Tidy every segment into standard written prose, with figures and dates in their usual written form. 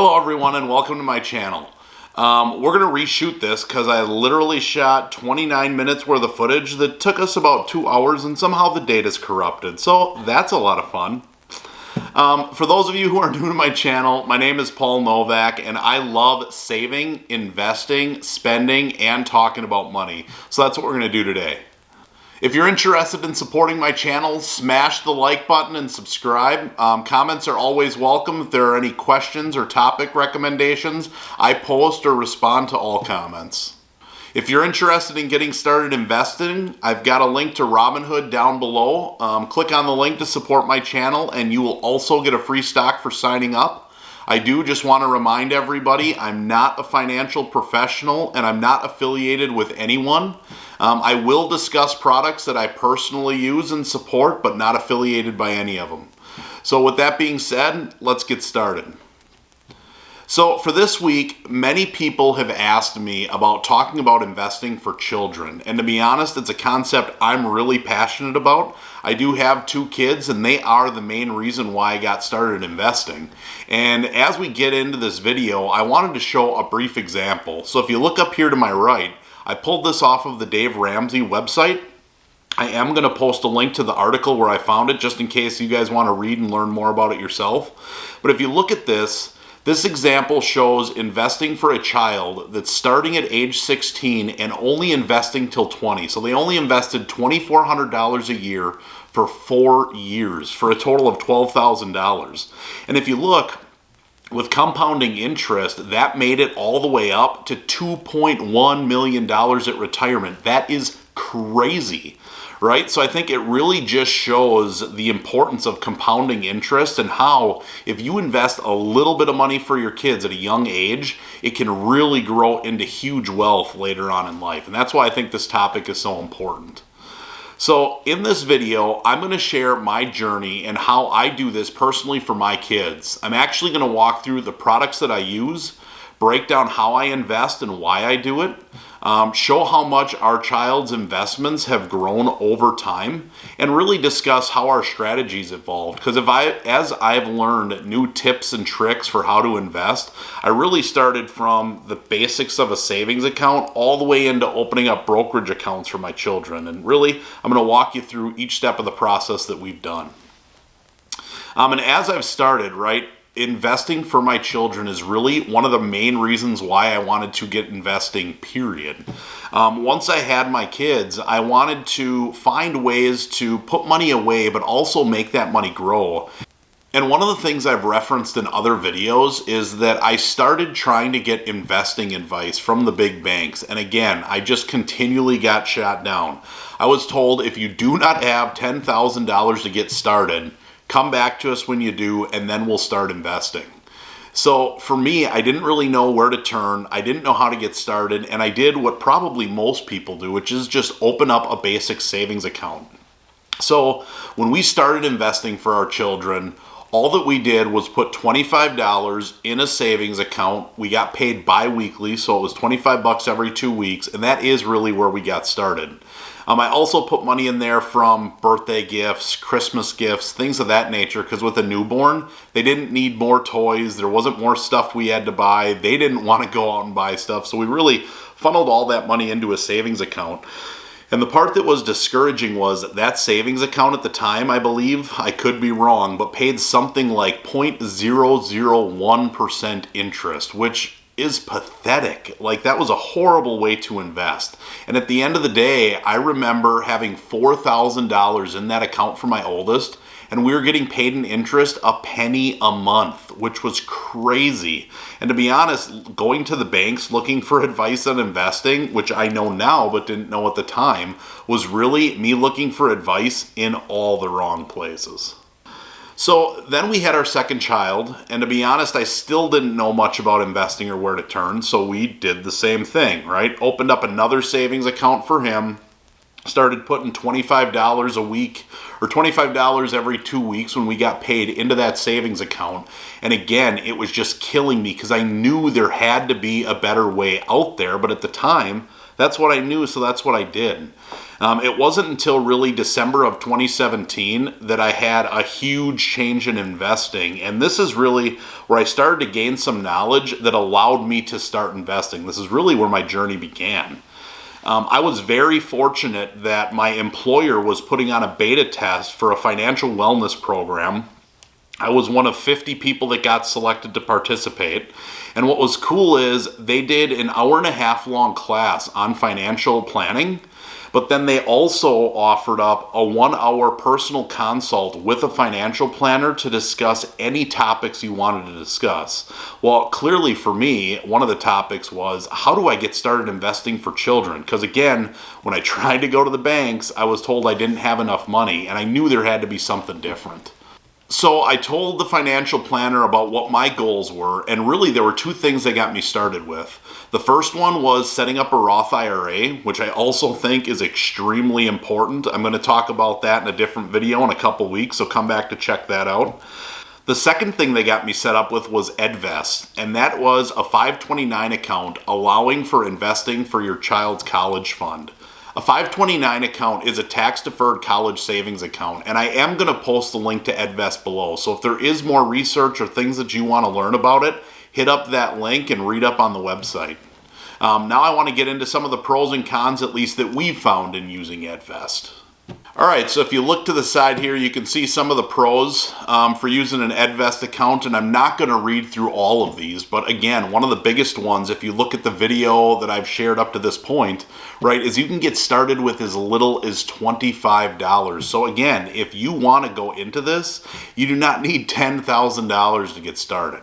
Hello everyone and welcome to my channel. We're going to reshoot this because I literally shot 29 minutes worth of footage that took us about 2 hours and somehow the data's corrupted. So that's a lot of fun. For those of you who are new to my channel, my name is Paul Novak and I love saving, investing, spending, and talking about money. So that's what we're going to do today. If you're interested in supporting my channel, smash the like button and subscribe. Comments are always welcome. If there are any questions or topic recommendations, I post or respond to all comments. If you're interested in getting started investing, I've got a link to Robinhood down below. Click on the link to support my channel and you will also get a free stock for signing up. I do just want to remind everybody I'm not a financial professional and I'm not affiliated with anyone. I will discuss products that I personally use and support, but not affiliated by any of them. So with that being said, let's get started. So for this week, many people have asked me about talking about investing for children. And to be honest, it's a concept I'm really passionate about. I do have 2 kids and they are the main reason why I got started investing. And as we get into this video, I wanted to show a brief example. So if you look up here to my right, I pulled this off of the Dave Ramsey website. I am going to post a link to the article where I found it just in case you guys want to read and learn more about it yourself. But if you look at this example shows investing for a child that's starting at age 16 and only investing till 20. So they only invested $2,400 a year for 4 years for a total of $12,000. And if you look, with compounding interest, that made it all the way up to $2.1 million at retirement. That is crazy, right? So I think it really just shows the importance of compounding interest and how if you invest a little bit of money for your kids at a young age, it can really grow into huge wealth later on in life. And that's why I think this topic is so important. So in this video, I'm going to share my journey and how I do this personally for my kids. I'm actually going to walk through the products that I use, break down how I invest and why I do it, show how much our child's investments have grown over time, and really discuss how our strategies evolved. Because as I've learned new tips and tricks for how to invest, I really started from the basics of a savings account all the way into opening up brokerage accounts for my children. And really, I'm going to walk you through each step of the process that we've done. And as I've started, right, investing for my children is really one of the main reasons why I wanted to get investing, period. Once I had my kids, I wanted to find ways to put money away, but also make that money grow. And one of the things I've referenced in other videos is that I started trying to get investing advice from the big banks. And again, I just continually got shot down. I was told if you do not have $10,000 to get started, come back to us when you do, and then we'll start investing. So for me, I didn't really know where to turn. I didn't know how to get started, and I did what probably most people do, which is just open up a basic savings account. So when we started investing for our children, all that we did was put $25 in a savings account. We got paid bi-weekly, so it was $25 every 2 weeks, and that is really where we got started. I also put money in there from birthday gifts, Christmas gifts, things of that nature, because with a newborn, they didn't need more toys. There wasn't more stuff we had to buy. They didn't want to go out and buy stuff, so we really funneled all that money into a savings account. And the part that was discouraging was that savings account at the time, I believe, I could be wrong, but paid something like 0.001% interest, which is pathetic. Like, that was a horrible way to invest. And at the end of the day, I remember having $4,000 in that account for my oldest, and we were getting paid in interest a penny a month, which was crazy. And to be honest, going to the banks looking for advice on investing, which I know now but didn't know at the time, was really me looking for advice in all the wrong places. So then we had our second child, and to be honest, I still didn't know much about investing or where to turn, so we did the same thing, right? Opened up another savings account for him, started putting $25 a week or $25 every 2 weeks when we got paid into that savings account. And again, it was just killing me because I knew there had to be a better way out there, but at the time, That's what I knew, so that's what I did. It wasn't until really December of 2017 that I had a huge change in investing. And this is really where I started to gain some knowledge that allowed me to start investing. This is really where my journey began. I was very fortunate that my employer was putting on a beta test for a financial wellness program. I was one of 50 people that got selected to participate. And what was cool is they did an 1.5 hour long class on financial planning, but then they also offered up a 1 hour personal consult with a financial planner to discuss any topics you wanted to discuss. Well, clearly for me, one of the topics was, how do I get started investing for children? Because again, when I tried to go to the banks, I was told I didn't have enough money, and I knew there had to be something different. So I told the financial planner about what my goals were, and really there were two things they got me started with. The first one was setting up a Roth IRA, which I also think is extremely important. I'm going to talk about that in a different video in a couple weeks, so come back to check that out. The second thing they got me set up with was Edvest, and that was a 529 account allowing for investing for your child's college fund. A 529 account is a tax-deferred college savings account, and I am going to post the link to Edvest below. So if there is more research or things that you want to learn about it, hit up that link and read up on the website. Now I want to get into some of the pros and cons, at least that we've found in using Edvest. All right, so if you look to the side here, you can see some of the pros for using an Edvest account, and I'm not going to read through all of these, but again, one of the biggest ones, if you look at the video that I've shared up to this point, right, is you can get started with as little as $25. So again, if you want to go into this, you do not need $10,000 to get started.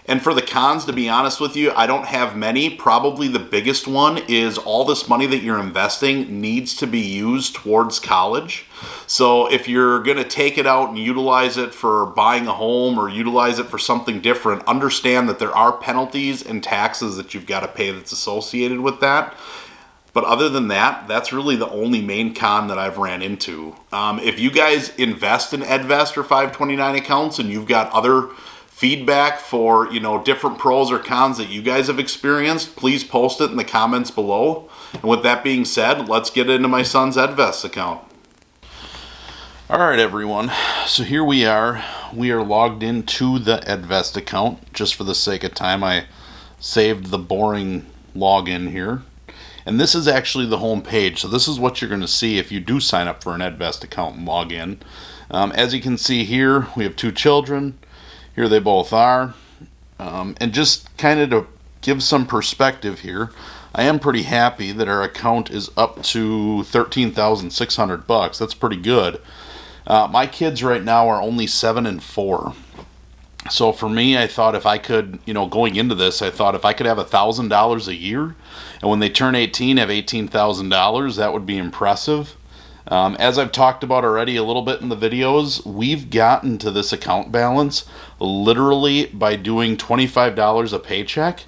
And for the cons, to be honest with you, I don't have many. Probably the biggest one is all this money that you're investing needs to be used towards college. So if you're going to take it out and utilize it for buying a home or utilize it for something different, understand that there are penalties and taxes that you've got to pay that's associated with that. But other than that, that's really the only main con that I've ran into. If you guys invest in Edvest or 529 accounts and you've got other feedback for, different pros or cons that you guys have experienced, please post it in the comments below. And with that being said, let's get into my son's Edvest account. All right, everyone. So here we are. We are logged into the Edvest account. Just for the sake of time, I saved the boring login here. And this is actually the home page. So this is what you're going to see if you do sign up for an Edvest account and log in. As you can see here, we have 2 children. Here they both are. And just kind of to give some perspective here, I am pretty happy that our account is up to $13,600. That's pretty good. My kids right now are only 7 and 4. So for me, I thought if I could, going into this, I thought if I could have $1,000 a year, and when they turn 18, have $18,000, that would be impressive. As I've talked about already a little bit in the videos, we've gotten to this account balance literally by doing $25 a paycheck.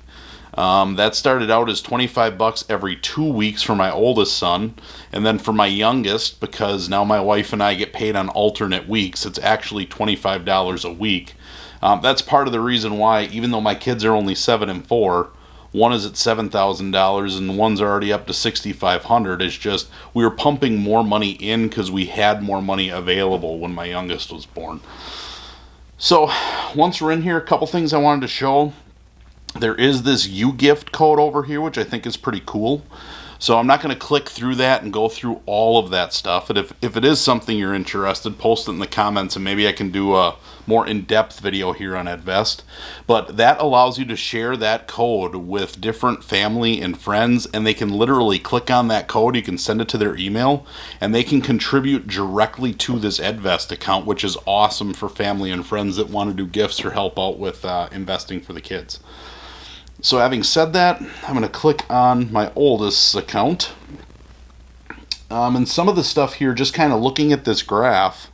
That started out as $25 every 2 weeks for my oldest son, and then for my youngest, because now my wife and I get paid on alternate weeks, it's actually $25 a week. That's part of the reason why, even though my kids are only 7 and 4, one is at $7,000 and one's already up to $6,500. It's just we were pumping more money in because we had more money available when my youngest was born. So once we're in here, a couple things I wanted to show. There is this UGift code over here, which I think is pretty cool. So I'm not going to click through that and go through all of that stuff. But if it is something you're interested, post it in the comments and maybe I can do a more in-depth video here on Edvest. But that allows you to share that code with different family and friends, and they can literally click on that code. You can send it to their email, and they can contribute directly to this Edvest account, which is awesome for family and friends that want to do gifts or help out with investing for the kids. So having said that, I'm going to click on my oldest account. And some of the stuff here, just kind of looking at this graph,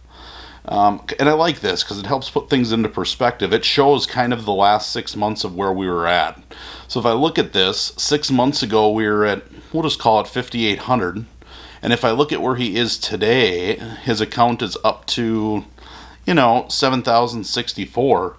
and I like this because it helps put things into perspective. It shows kind of the last 6 months of where we were at. So if I look at this, 6 months ago we were at, we'll just call it 5,800. And if I look at where he is today, his account is up to, 7,064.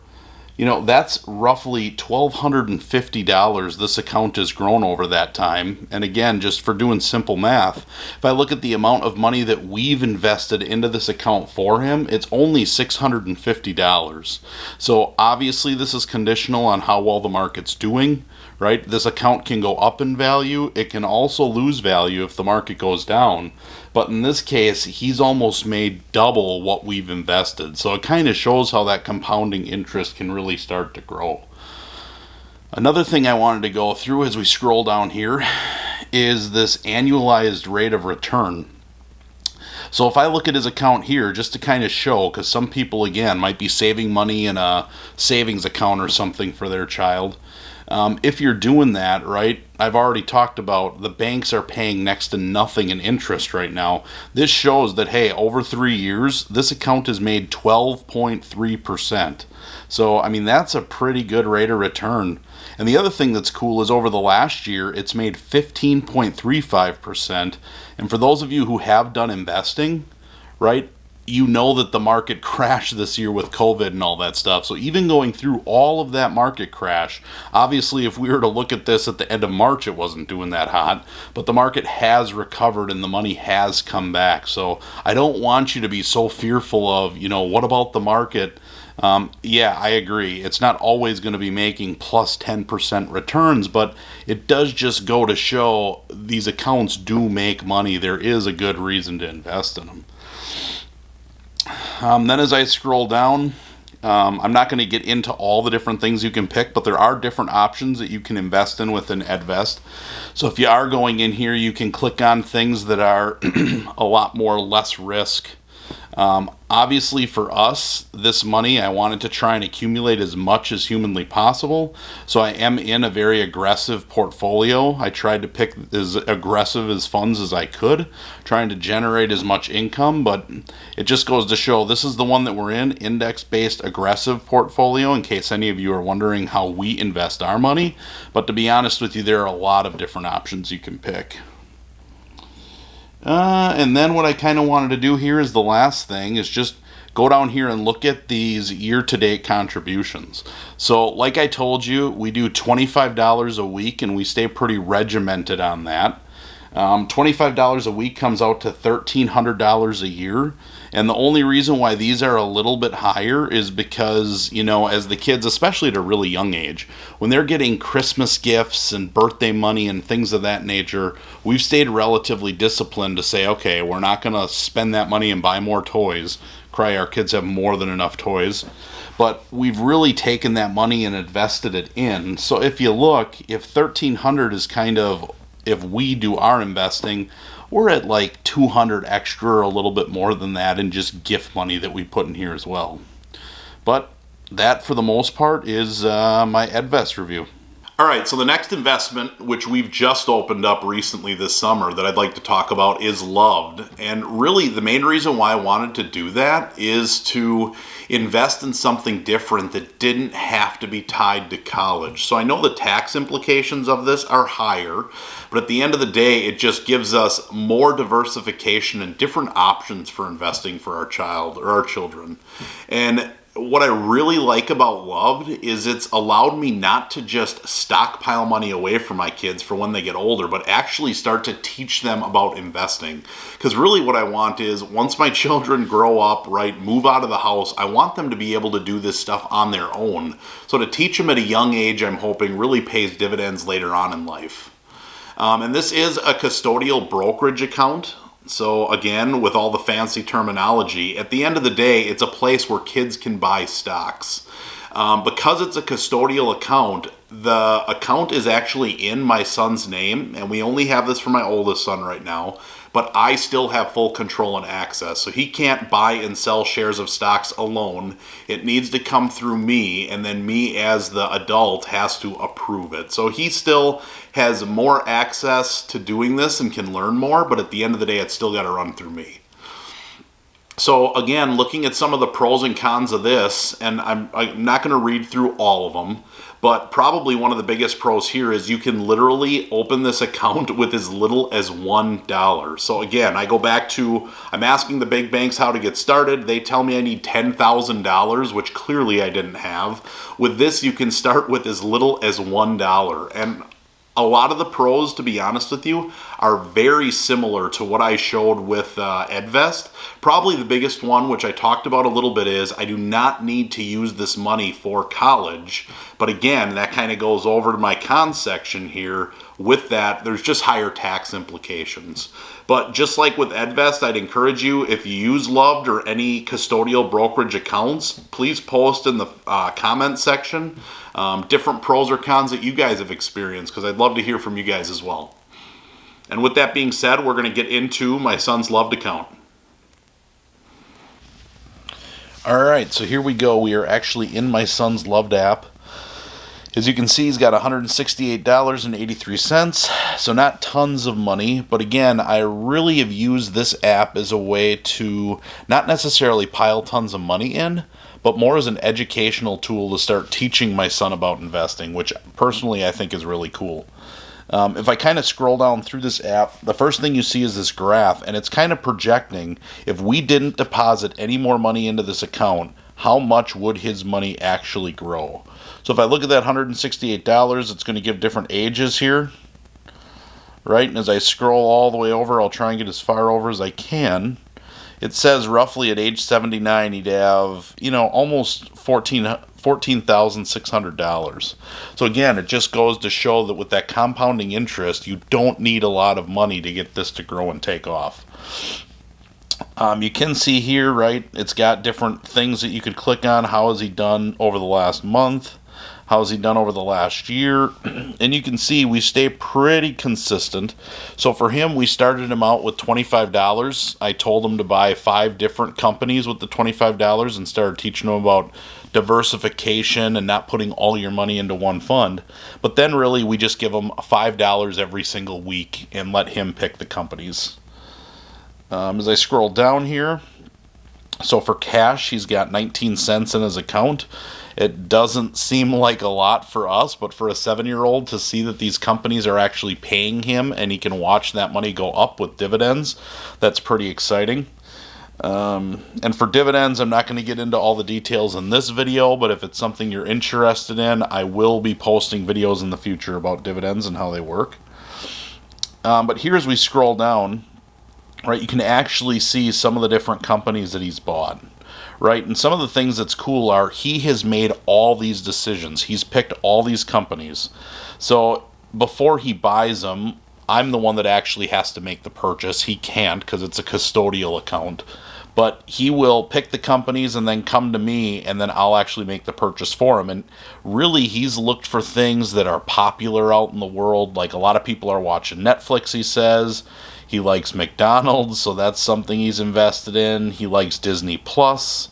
That's roughly $1,250 this account has grown over that time. And again, just for doing simple math, if I look at the amount of money that we've invested into this account for him, it's only $650. So obviously this is conditional on how well the market's doing, right? This account can go up in value. It can also lose value if the market goes down. But in this case, he's almost made double what we've invested. So it kind of shows how that compounding interest can really start to grow. Another thing I wanted to go through as we scroll down here is this annualized rate of return. So if I look at his account here, just to kind of show, because some people, again, might be saving money in a savings account or something for their child. If you're doing that, right, I've already talked about the banks are paying next to nothing in interest right now. This shows that, hey, over 3 years, this account has made 12.3%. So, I mean, that's a pretty good rate of return. And the other thing that's cool is over the last year, it's made 15.35%. And for those of you who have done investing, right, you know that the market crashed this year with COVID and all that stuff. So even going through all of that market crash, obviously if we were to look at this at the end of March, it wasn't doing that hot, but the market has recovered and the money has come back. So I don't want you to be so fearful of, what about the market? Yeah, I agree. It's not always going to be making plus 10% returns, but it does just go to show these accounts do make money. There is a good reason to invest in them. Then as I scroll down, I'm not going to get into all the different things you can pick, but there are different options that you can invest in within Edvest. So if you are going in here, you can click on things that are a lot more less risk. Obviously for us, this money, I wanted to try and accumulate as much as humanly possible. So I am in a very aggressive portfolio. I tried to pick as aggressive as funds as I could, trying to generate as much income, but it just goes to show this is the one that we're in, index-based aggressive portfolio, in case any of you are wondering how we invest our money. But to be honest with you, there are a lot of different options you can pick. And then what I kind of wanted to do here is the last thing is just go down here and look at these year-to-date contributions. So like I told you, we do $25 a week and we stay pretty regimented on that. $25 a week comes out to $1,300 a year. And the only reason why these are a little bit higher is because, as the kids, especially at a really young age, when they're getting Christmas gifts and birthday money and things of that nature, we've stayed relatively disciplined to say, okay, we're not going to spend that money and buy more toys. Cry, our kids have more than enough toys. But we've really taken that money and invested it in. So if you look, if $1,300 is kind of, if we do our investing, we're at like $200 extra or a little bit more than that in just gift money that we put in here as well. But that, for the most part, is my Edvest review. All right, so the next investment, which we've just opened up recently this summer that I'd like to talk about, is Loved. And really, the main reason why I wanted to do that is to invest in something different that didn't have to be tied to college. So I know the tax implications of this are higher, but at the end of the day, it just gives us more diversification and different options for investing for our child or our children. And what I really like about Loved is it's allowed me not to just stockpile money away from my kids for when they get older, but actually start to teach them about investing. Because really what I want is once my children grow up, right, move out of the house, I want them to be able to do this stuff on their own. So to teach them at a young age, I'm hoping really pays dividends later on in life. And this is a custodial brokerage account. So again, with all the fancy terminology, at the end of the day, it's a place where kids can buy stocks. Because it's a custodial account, the account is actually in my son's name, and we only have this for my oldest son right now, but I still have full control and access. So he can't buy and sell shares of stocks alone. It needs to come through me, and then me as the adult has to approve it. So he still has more access to doing this and can learn more, but at the end of the day, it's still got to run through me. So again, looking at some of the pros and cons of this, and I'm not going to read through all of them, but probably one of the biggest pros here is you can literally open this account with as little as $1. So again, I go back to, I'm asking the big banks how to get started. They tell me I need $10,000, which clearly I didn't have. With this, you can start with as little as $1. And a lot of the pros, to be honest with you, are very similar to what I showed with Edvest. Probably the biggest one, which I talked about a little bit, is I do not need to use this money for college. But again, that kind of goes over to my cons section here. With that, there's just higher tax implications. But just like with Edvest, I'd encourage you, if you use Loved or any custodial brokerage accounts, please post in the comment section different pros or cons that you guys have experienced, because I'd love to hear from you guys as well. And with that being said, we're going to get into my son's Loved account. All right, so here we go. We are actually in my son's Loved app. As you can see, he's got $168.83, so not tons of money. But again, I really have used this app as a way to not necessarily pile tons of money in, but more as an educational tool to start teaching my son about investing, which personally I think is really cool. If I kind of scroll down through this app, the first thing you see is this graph, and it's kind of projecting if we didn't deposit any more money into this account, how much would his money actually grow? So if I look at that $168, it's going to give different ages here, right? And as I scroll all the way over, I'll try and get as far over as I can. It says roughly at age 79, he'd have, almost $14,600. So again, it just goes to show that with that compounding interest, you don't need a lot of money to get this to grow and take off. You can see here, right, it's got different things that you could click on. How has he done over the last month? How has he done over the last year? And you can see we stay pretty consistent. So for him, we started him out with $25. I told him to buy 5 different companies with the $25 and started teaching him about diversification and not putting all your money into one fund. But then really we just give him $5 every single week and let him pick the companies. As I scroll down here, so for cash, he's got 19 cents in his account. It doesn't seem like a lot for us, but for a 7-year-old to see that these companies are actually paying him and he can watch that money go up with dividends, that's pretty exciting. And for dividends, I'm not going to get into all the details in this video, but if it's something you're interested in, I will be posting videos in the future about dividends and how they work. But here as we scroll down, right, you can actually see some of the different companies that he's bought, right? And some of the things that's cool are he has made all these decisions. He's picked all these companies. So before he buys them, I'm the one that actually has to make the purchase. He can't because it's a custodial account. But he will pick the companies and then come to me, and then I'll actually make the purchase for him. And really, he's looked for things that are popular out in the world. Like a lot of people are watching Netflix, he says. He likes McDonald's, so that's something he's invested in. He likes Disney Plus.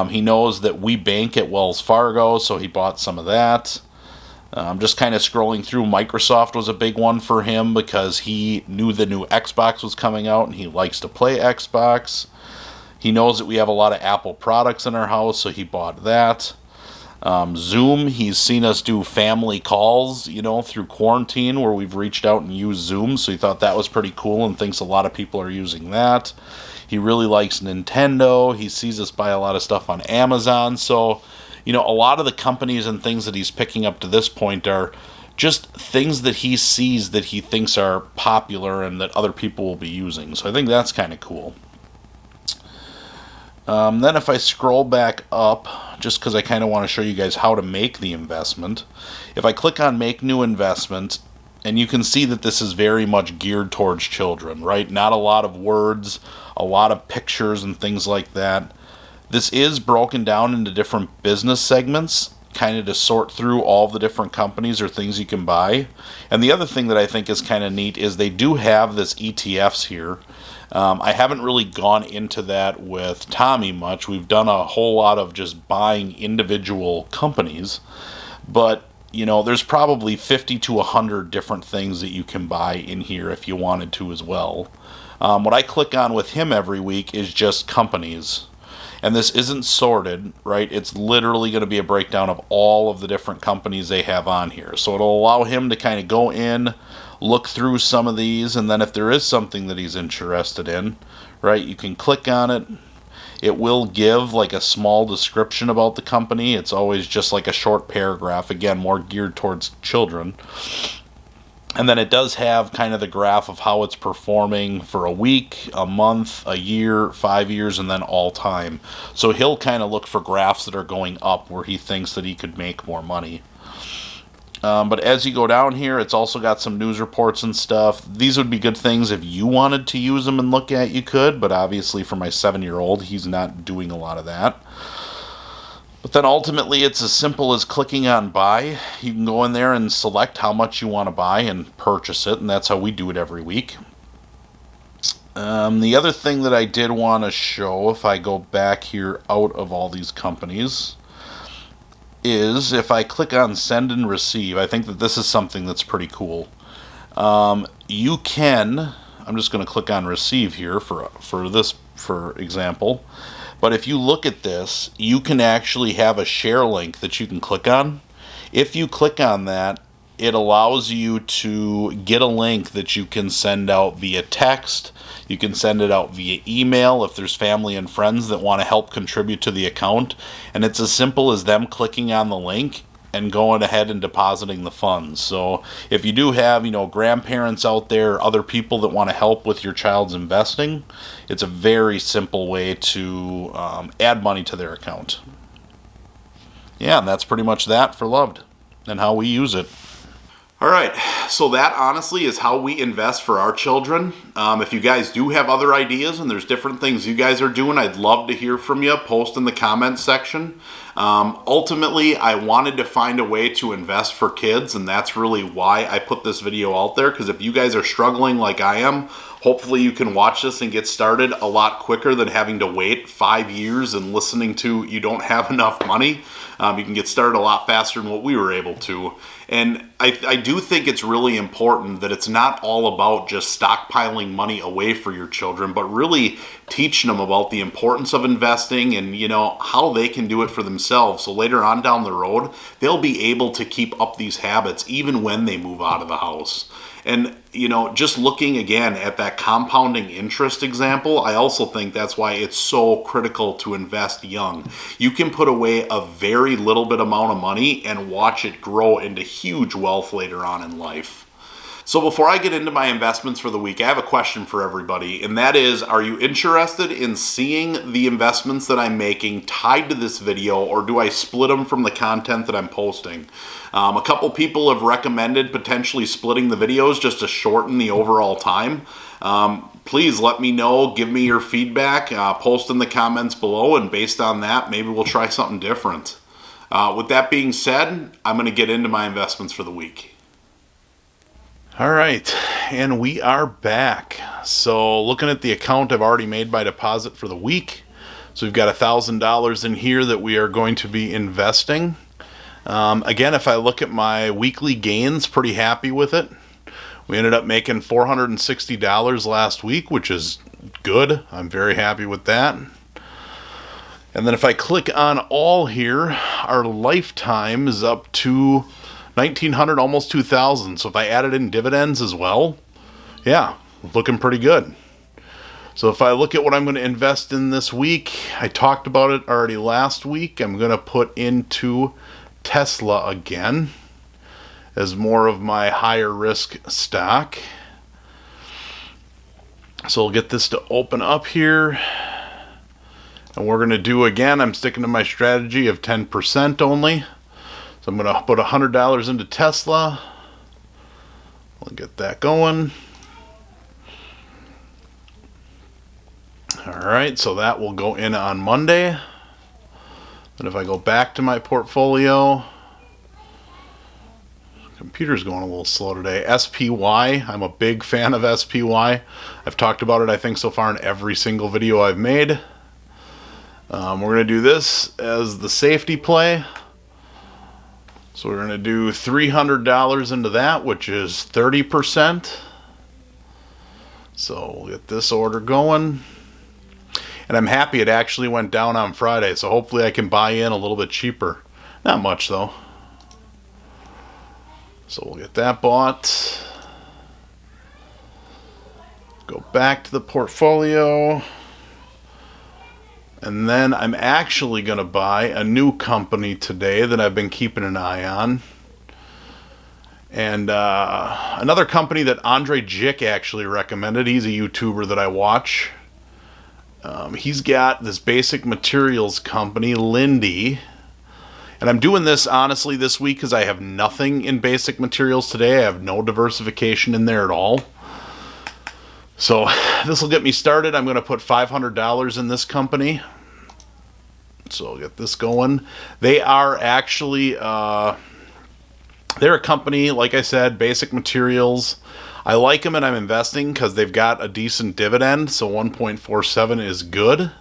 He knows that we bank at Wells Fargo, so he bought some of that. Just kind of scrolling through, Microsoft was a big one for him because he knew the new Xbox was coming out and he likes to play Xbox. He knows that we have a lot of Apple products in our house, so he bought that. Zoom, he's seen us do family calls, through quarantine where we've reached out and used Zoom, so he thought that was pretty cool and thinks a lot of people are using that. He really likes Nintendo. He sees us buy a lot of stuff on Amazon. So, a lot of the companies and things that he's picking up to this point are just things that he sees that he thinks are popular and that other people will be using. So I think that's kind of cool. Then if I scroll back up, just because I kind of want to show you guys how to make the investment, if I click on Make New Investment, and you can see that this is very much geared towards children, right? Not a lot of words, a lot of pictures and things like that. This is broken down into different business segments, kind of to sort through all the different companies or things you can buy. And the other thing that I think is kind of neat is they do have this ETFs here. I haven't really gone into that with Tommy much. We've done a whole lot of just buying individual companies, but there's probably 50 to 100 different things that you can buy in here if you wanted to as well. What I click on with him every week is just companies. And this isn't sorted, right? It's literally going to be a breakdown of all of the different companies they have on here. So it'll allow him to kind of go in, look through some of these, and then if there is something that he's interested in, right, you can click on it. It will give like a small description about the company. It's always just like a short paragraph, again, more geared towards children. And then it does have kind of the graph of how it's performing for a week, a month, a year, 5 years, and then all time. So he'll kind of look for graphs that are going up where he thinks that he could make more money. But as you go down here, it's also got some news reports and stuff. These would be good things if you wanted to use them and look at, you could. But obviously for my 7-year-old, he's not doing a lot of that. But then ultimately it's as simple as clicking on buy. You can go in there and select how much you want to buy and purchase it, and that's how we do it every week. The other thing that I did want to show, if I go back here out of all these companies, is if I click on send and receive. I think that this is something that's pretty cool. You can, I'm just going to click on receive here for example. But if you look at this, you can actually have a share link that you can click on. If you click on that, it allows you to get a link that you can send out via text. You can send it out via email if there's family and friends that want to help contribute to the account. And it's as simple as them clicking on the link and going ahead and depositing the funds. So if you do have, grandparents out there, other people that want to help with your child's investing, it's a very simple way to add money to their account. Yeah, and that's pretty much that for Loved and how we use it. All right, so that honestly is how we invest for our children. If you guys do have other ideas and there's different things you guys are doing, I'd love to hear from you. Post in the comments section. Ultimately, I wanted to find a way to invest for kids, and that's really why I put this video out there, because if you guys are struggling like I am, hopefully you can watch this and get started a lot quicker than having to wait 5 years and listening to you don't have enough money. You can get started a lot faster than what we were able to. And I do think it's really important that it's not all about just stockpiling money away for your children, but really teaching them about the importance of investing and, how they can do it for themselves. So later on down the road, they'll be able to keep up these habits even when they move out of the house. And, just looking again at that compounding interest example, I also think that's why it's so critical to invest young. You can put away a very little bit amount of money and watch it grow into huge wealth later on in life. So before I get into my investments for the week, I have a question for everybody, and that is, are you interested in seeing the investments that I'm making tied to this video, or do I split them from the content that I'm posting? A couple people have recommended potentially splitting the videos just to shorten the overall time. Please let me know, give me your feedback, post in the comments below, and based on that, maybe we'll try something different. With that being said, I'm going to get into my investments for the week. All right, and we are back. So looking at the account I've already made by deposit for the week. So we've got $1,000 in here that we are going to be investing. Again, if I look at my weekly gains, pretty happy with it. We ended up making $460 last week, which is good. I'm very happy with that. And then if I click on all here, our lifetime is up to $1,900, almost $2,000. So if I added in dividends as well, yeah, looking pretty good. So if I look at what I'm going to invest in this week, I talked about it already last week. I'm going to put into Tesla again as more of my higher risk stock. So we'll get this to open up here. And we're going to do, again, I'm sticking to my strategy of 10% only. So I'm going to put $100 into Tesla. We'll get that going. All right, so that will go in on Monday. And if I go back to my portfolio, computer's going a little slow today. SPY, I'm a big fan of SPY. I've talked about it, I think, so far in every single video I've made. We're going to do this as the safety play. So we're going to do $300 into that, which is 30%. So we'll get this order going. And I'm happy it actually went down on Friday, so hopefully I can buy in a little bit cheaper. Not much though. So we'll get that bought. Go back to the portfolio. And then I'm actually going to buy a new company today that I've been keeping an eye on. And another company that Andre Jick actually recommended. He's a YouTuber that I watch. He's got this basic materials company, Lindy. And I'm doing this honestly this week because I have nothing in basic materials today. I have no diversification in there at all. So this will get me started. I'm going to put $500 in this company. So I'll get this going. They are actually, they're a company, like I said, basic materials. I like them and I'm investing because they've got a decent dividend. So 1.47 is good.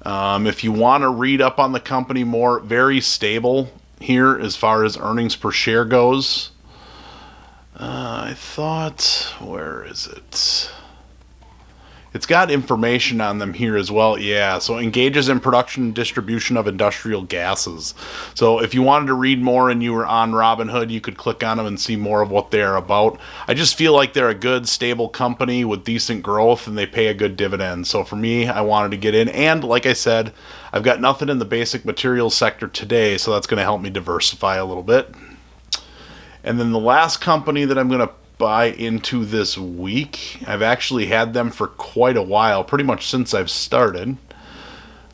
If you want to read up on the company more, very stable here as far as earnings per share goes. I thought, where is it? It's got information on them here as well. Yeah, so engages in production and distribution of industrial gases. So if you wanted to read more and you were on Robinhood, you could click on them and see more of what they're about. I just feel like they're a good, stable company with decent growth and they pay a good dividend. So for me, I wanted to get in. And like I said, I've got nothing in the basic materials sector today, so that's going to help me diversify a little bit. And then the last company that I'm going to buy into this week, I've actually had them for quite a while, pretty much since I've started,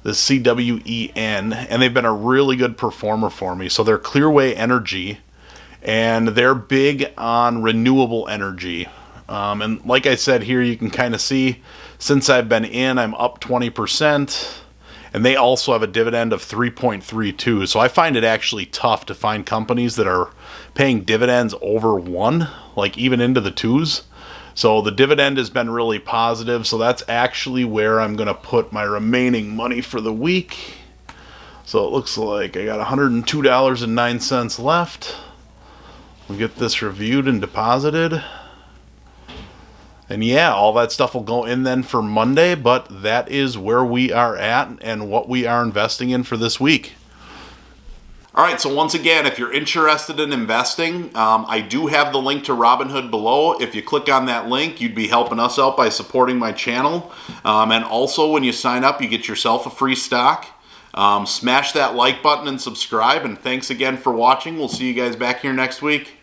the CWEN, and they've been a really good performer for me. So they're Clearway Energy, and they're big on renewable energy. And like I said here, you can kind of see, since I've been in, I'm up 20%. And they also have a dividend of 3.32. So I find it actually tough to find companies that are paying dividends over 1, like even into the 2s. So the dividend has been really positive. So that's actually where I'm going to put my remaining money for the week. So it looks like I got $102.09 left. We'll get this reviewed and deposited. And yeah, all that stuff will go in then for Monday, but that is where we are at and what we are investing in for this week. All right, so once again, if you're interested in investing, I do have the link to Robinhood below. If you click on that link, you'd be helping us out by supporting my channel. And also, when you sign up, you get yourself a free stock. Smash that like button and subscribe, and thanks again for watching. We'll see you guys back here next week.